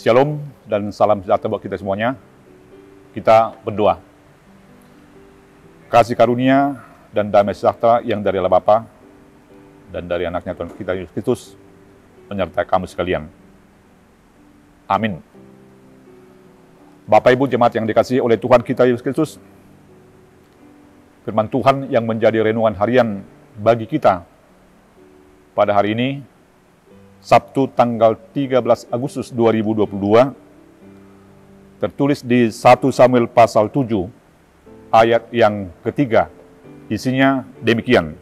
Shalom dan salam sejahtera buat kita semuanya. Kita berdoa. Kasih karunia dan damai sejahtera yang dari Allah Bapa dan dari anaknya Tuhan kita Yesus Kristus menyertai kamu sekalian. Amin. Bapak Ibu jemaat yang dikasihi oleh Tuhan kita Yesus Kristus, firman Tuhan yang menjadi renungan harian bagi kita pada hari ini, Sabtu tanggal 13 Agustus 2022, tertulis di 1 Samuel pasal 7, ayat yang ketiga, isinya demikian.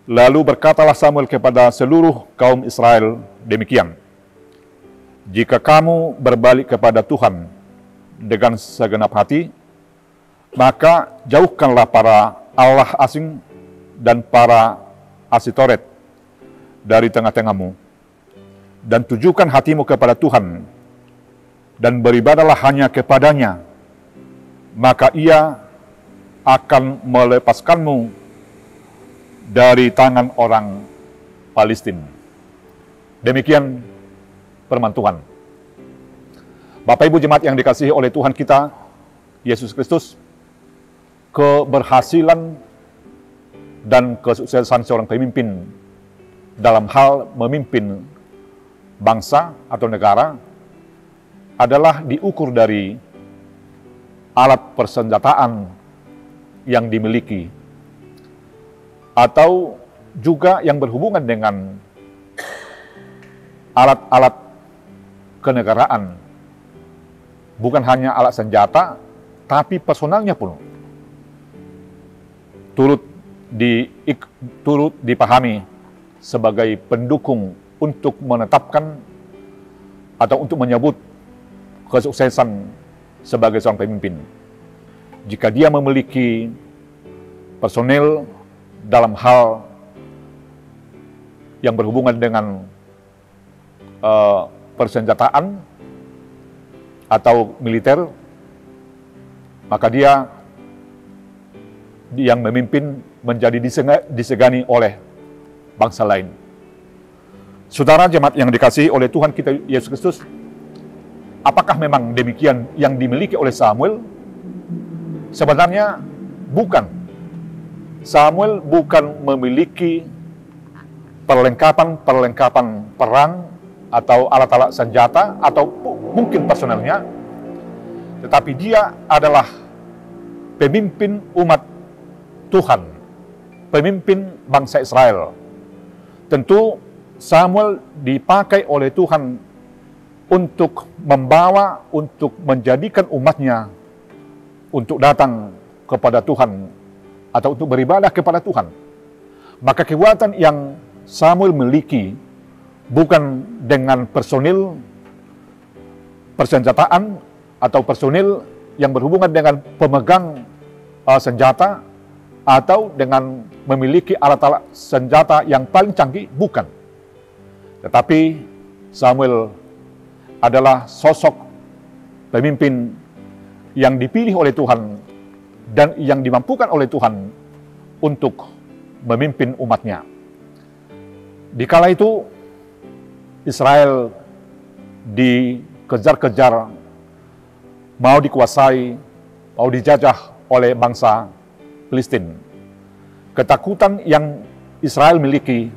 Lalu berkatalah Samuel kepada seluruh kaum Israel demikian, jika kamu berbalik kepada Tuhan dengan segenap hati, maka jauhkanlah para Allah asing dan para Asitoret dari tengah-tengahmu, dan tujukan hatimu kepada Tuhan, dan beribadahlah hanya kepadanya, maka Ia akan melepaskanmu dari tangan orang Palestina. Demikian firman Tuhan. Bapak Ibu jemaat yang dikasihi oleh Tuhan kita Yesus Kristus, keberhasilan dan kesuksesan seorang pemimpin dalam hal memimpin bangsa atau negara adalah diukur dari alat persenjataan yang dimiliki, atau juga yang berhubungan dengan alat-alat kenegaraan. Bukan hanya alat senjata, tapi personalnya pun turut dipahami sebagai pendukung untuk menetapkan atau untuk menyebut kesuksesan sebagai seorang pemimpin. Jika dia memiliki personel dalam hal yang berhubungan dengan persenjataan atau militer, maka dia yang memimpin menjadi disegani oleh bangsa lain. Saudara jemaat yang dikasihi oleh Tuhan kita Yesus Kristus, apakah memang demikian yang dimiliki oleh Samuel? Sebenarnya bukan. Samuel bukan memiliki perlengkapan perang atau alat-alat senjata atau mungkin personelnya, tetapi dia adalah pemimpin umat Tuhan, pemimpin bangsa Israel. Tentu Samuel dipakai oleh Tuhan untuk membawa, untuk menjadikan umatnya untuk datang kepada Tuhan atau untuk beribadah kepada Tuhan. Maka kekuatan yang Samuel miliki bukan dengan personil persenjataan atau personil yang berhubungan dengan pemegang senjata atau dengan memiliki alat-alat senjata yang paling canggih, bukan. Tetapi Samuel adalah sosok pemimpin yang dipilih oleh Tuhan dan yang dimampukan oleh Tuhan untuk memimpin umatnya. Dikala itu Israel dikejar-kejar, mau dikuasai, mau dijajah oleh bangsa Palestina. Ketakutan yang Israel miliki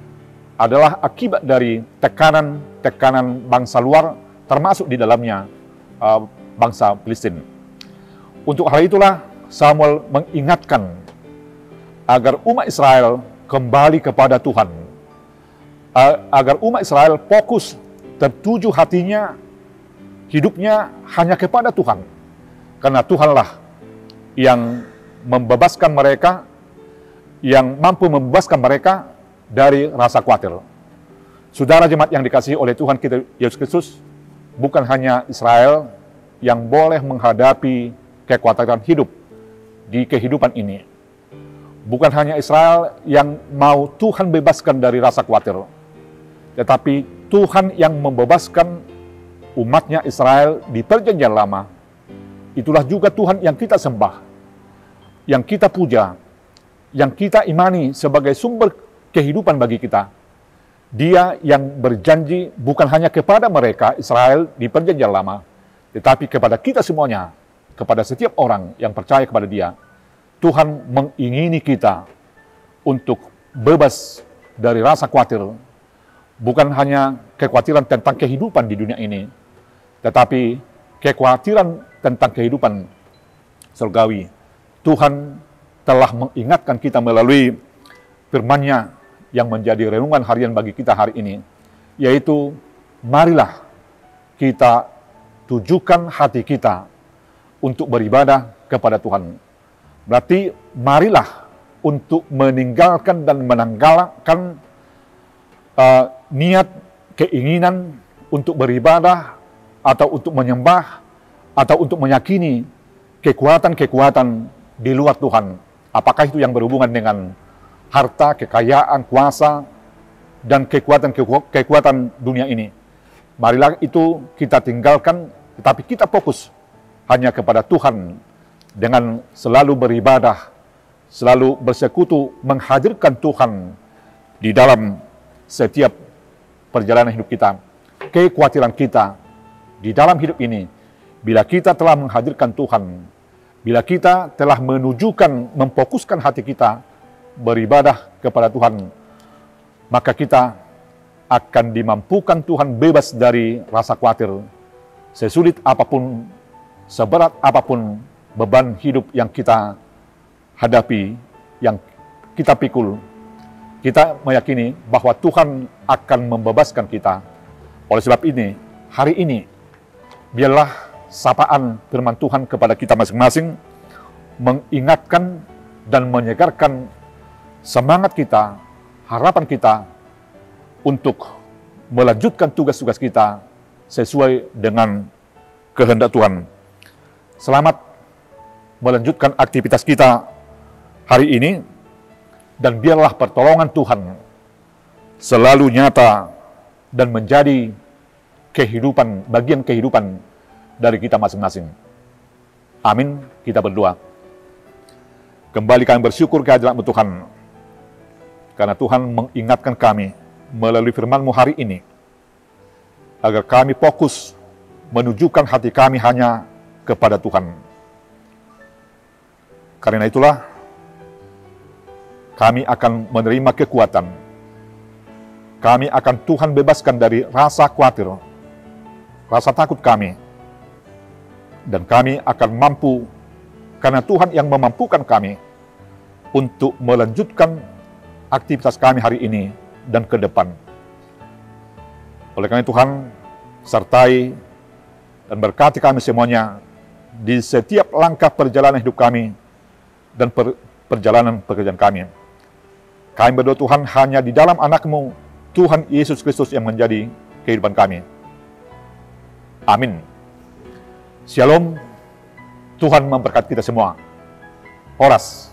adalah akibat dari tekanan bangsa luar, termasuk di dalamnya bangsa Palestina. Untuk hal itulah Samuel mengingatkan agar umat Israel kembali kepada Tuhan, agar umat Israel fokus, tertuju hatinya, hidupnya hanya kepada Tuhan. Karena Tuhanlah yang membebaskan mereka, yang mampu membebaskan mereka dari rasa khawatir. Saudara jemaat yang dikasihi oleh Tuhan kita Yesus Kristus, bukan hanya Israel yang boleh menghadapi kekhawatiran hidup di kehidupan ini. Bukan hanya Israel yang mau Tuhan bebaskan dari rasa khawatir, tetapi Tuhan yang membebaskan umatnya Israel di perjanjian lama. Itulah juga Tuhan yang kita sembah, yang kita puja, yang kita imani sebagai sumber kehidupan bagi kita. Dia yang berjanji bukan hanya kepada mereka Israel di perjanjian lama, tetapi kepada kita semuanya, kepada setiap orang yang percaya kepada Dia. Tuhan mengingini kita untuk bebas dari rasa khawatir, bukan hanya kekhawatiran tentang kehidupan di dunia ini, tetapi kekhawatiran tentang kehidupan surgawi. Tuhan telah mengingatkan kita melalui firman-Nya yang menjadi renungan harian bagi kita hari ini, yaitu marilah kita tujukan hati kita untuk beribadah kepada Tuhan. Berarti marilah untuk meninggalkan dan menanggalkan niat, keinginan untuk beribadah atau untuk menyembah atau untuk meyakini kekuatan-kekuatan di luar Tuhan. Apakah itu yang berhubungan dengan harta, kekayaan, kuasa, dan kekuatan dunia ini. Marilah itu kita tinggalkan, tetapi kita fokus hanya kepada Tuhan dengan selalu beribadah, selalu bersekutu, menghadirkan Tuhan di dalam setiap perjalanan hidup kita. Kekhawatiran kita di dalam hidup ini, bila kita telah menghadirkan Tuhan, bila kita telah menunjukkan, memfokuskan hati kita beribadah kepada Tuhan, maka kita akan dimampukan Tuhan bebas dari rasa khawatir. Sesulit apapun, seberat apapun beban hidup yang kita hadapi, yang kita pikul, kita meyakini bahwa Tuhan akan membebaskan kita. Oleh sebab ini, hari ini, biarlah sapaan firman Tuhan kepada kita masing-masing mengingatkan dan menyegarkan semangat kita, harapan kita untuk melanjutkan tugas-tugas kita sesuai dengan kehendak Tuhan. Selamat melanjutkan aktivitas kita hari ini, dan biarlah pertolongan Tuhan selalu nyata dan menjadi kehidupan, bagian kehidupan dari kita masing-masing. Amin. Kita berdoa. Kembali kami bersyukur kehadirat-Mu Tuhan, karena Tuhan mengingatkan kami melalui firman-Mu hari ini, agar kami fokus menunjukkan hati kami hanya kepada Tuhan. Karena itulah, kami akan menerima kekuatan. Kami akan Tuhan bebaskan dari rasa khawatir, rasa takut kami. Dan kami akan mampu, karena Tuhan yang memampukan kami, untuk melanjutkan aktivitas kami hari ini dan ke depan. Oleh karena Tuhan, sertai dan berkati kami semuanya di setiap langkah perjalanan hidup kami dan perjalanan pekerjaan kami. Kami berdoa Tuhan hanya di dalam anak-Mu, Tuhan Yesus Kristus, yang menjadi kehidupan kami. Amin. Shalom. Tuhan memberkati kita semua. Horas.